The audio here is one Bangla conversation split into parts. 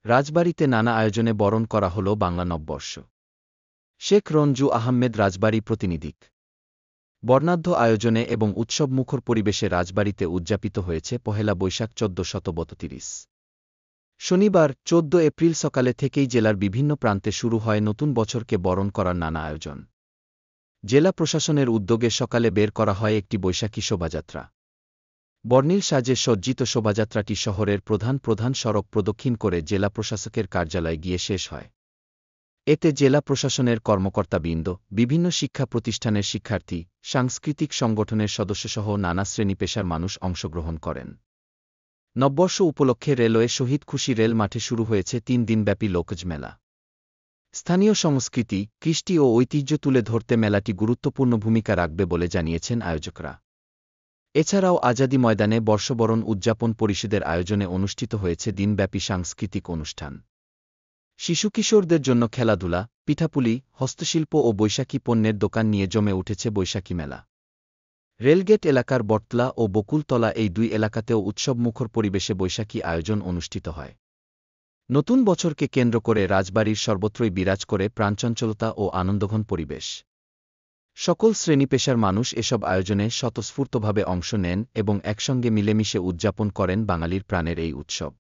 রাজবাড়ীতে নানা আয়োজনে বরণ করা হল বাংলা নববর্ষ। শেখ রঞ্জু আহমেদ রাজবাড়ী প্রতিনিধিক। বর্ণাঢ্য আয়োজনে এবং উৎসবমুখর পরিবেশে রাজবাড়ীতে উদযাপিত হয়েছে পহেলা বৈশাখ ১৪৩২। শনিবার ১৪ এপ্রিল সকালে থেকেই জেলার বিভিন্ন প্রান্তে শুরু হয় নতুন বছরকে বরণ করার নানা আয়োজন। জেলা প্রশাসনের উদ্যোগে সকালে বের করা হয় একটি বৈশাখী শোভাযাত্রা। বর্ণিল সাজে সজ্জিত শোভাযাত্রাটি শহরের প্রধান সড়ক প্রদক্ষিণ করে জেলা প্রশাসকের কার্যালয়ে গিয়ে শেষ হয়। এতে জেলা প্রশাসনের কর্মকর্তাবৃন্দ, বিভিন্ন শিক্ষা প্রতিষ্ঠানের শিক্ষার্থী, সাংস্কৃতিক সংগঠনের সদস্যসহ নানা শ্রেণী-পেশার মানুষ অংশগ্রহণ করেন। নববর্ষ উপলক্ষে রেলওয়ে শহীদ খুশি রেল মাঠে শুরু হয়েছে ৩ দিনব্যাপী লোকজ মেলা। স্থানীয় সংস্কৃতি, কৃষ্টি ও ঐতিহ্য তুলে ধরতে মেলাটি গুরুত্বপূর্ণ ভূমিকা রাখবে বলে জানিয়েছেন আয়োজকরা। এছাড়াও আজাদী ময়দানে বর্ষবরণ উদযাপন পরিষদের আয়োজনে অনুষ্ঠিত হয়েছে দিনব্যাপী সাংস্কৃতিক অনুষ্ঠান। শিশু-কিশোরদের জন্য খেলাধুলা, পিঠাপুলি, হস্তশিল্প ও বৈশাখী পণ্যের দোকান নিয়ে জমে উঠেছে বৈশাখী মেলা। রেলগেট এলাকার বটতলা ও বকুলতলা এই ২ এলাকাতেও উৎসবমুখর পরিবেশে বৈশাখী আয়োজন অনুষ্ঠিত হয়। নতুন বছরকে কেন্দ্র করে রাজবাড়ীর সর্বত্রই বিরাজ করে প্রাণচঞ্চলতা ও আনন্দঘন পরিবেশ। সকল শ্রেণী-পেশার মানুষ এসব আয়োজনে স্বতঃস্ফূর্তভাবে অংশ নেন এবং একসঙ্গে মিলেমিশে উদযাপন করেন বাঙালির প্রাণের এই উৎসব।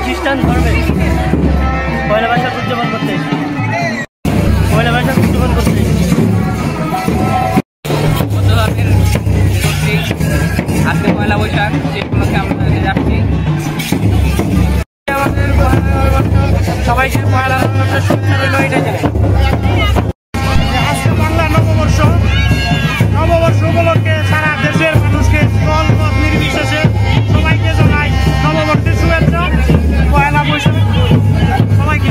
খ্রিস্টান ধর্মে পয়লা বৈশাখ উদযাপন করতে আজকে পয়লা বৈশাখ, সেই উপলক্ষে আমরা যাচ্ছি। আমাদের সবাইকে পয়লা বৈশাখ শুভেচ্ছা রইল এটা জেনে। আজকে বাংলা নববর্ষ উপলক্ষে সারা দেশের মানুষকে দলমত নির্বিশেষে সবাইকে জানাই নববর্ষের শুভেচ্ছা। পয়লা বৈশাখ সবাইকে।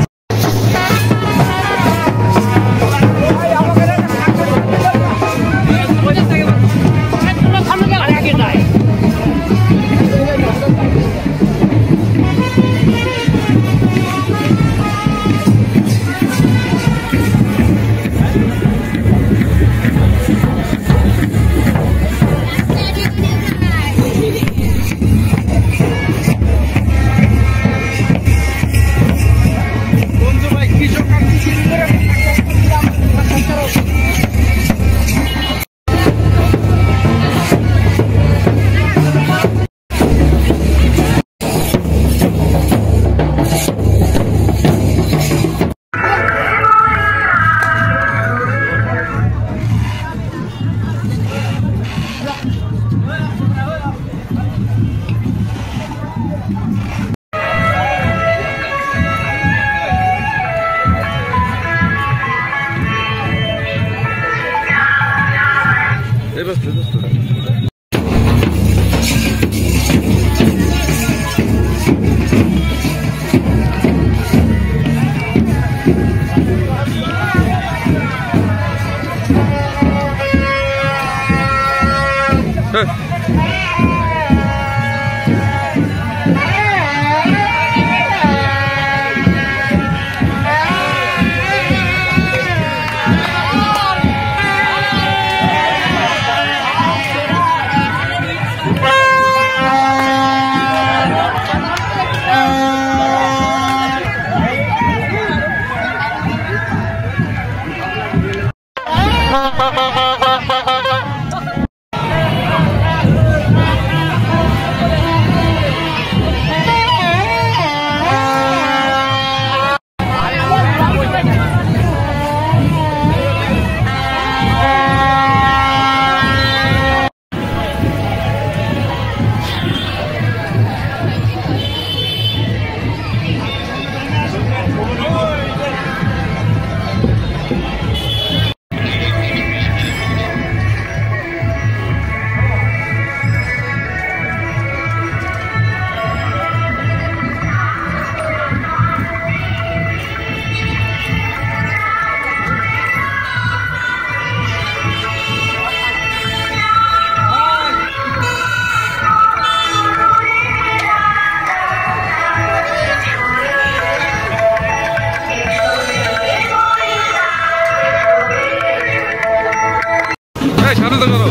শান্ত করো।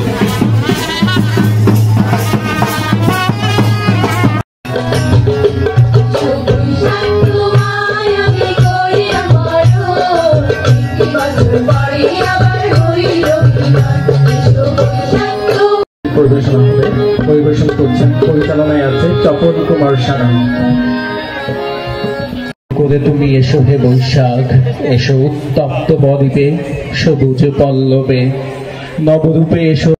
পরিবেশনা হবে, পরিবেশন করছেন, পরিচালনায় আছে তপন কুমার সানা। করে তুমি এসো হে বৈশাখ, এসো উত্তপ্ত বদ্বীপে, সবুজ পল্লবে, নবরূপে এসো।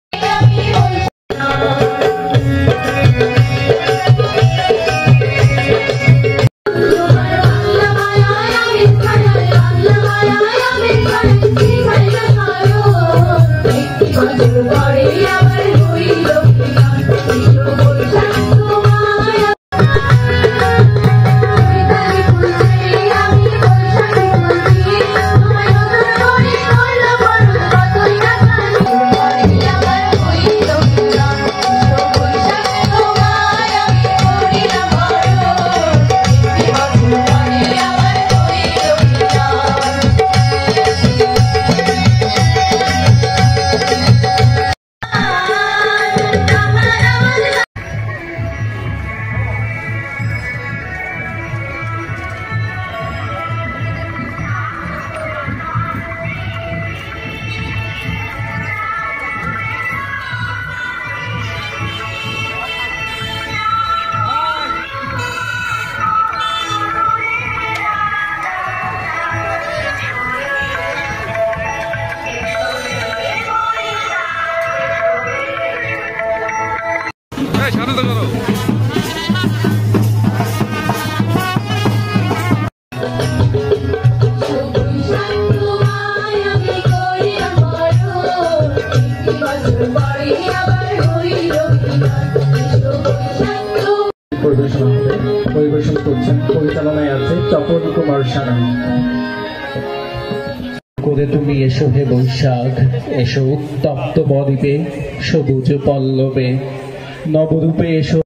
শান্ত করো। পরিবেশনা হবে, পরিবেশন করছেন, পরিচালনায় আছে তপন কুমার সানা। করে তুমি এসো হে বৈশাখ, এসো উত্তপ্ত বদ্বীপে, সবুজ পল্লবে, নবরূপে এসো।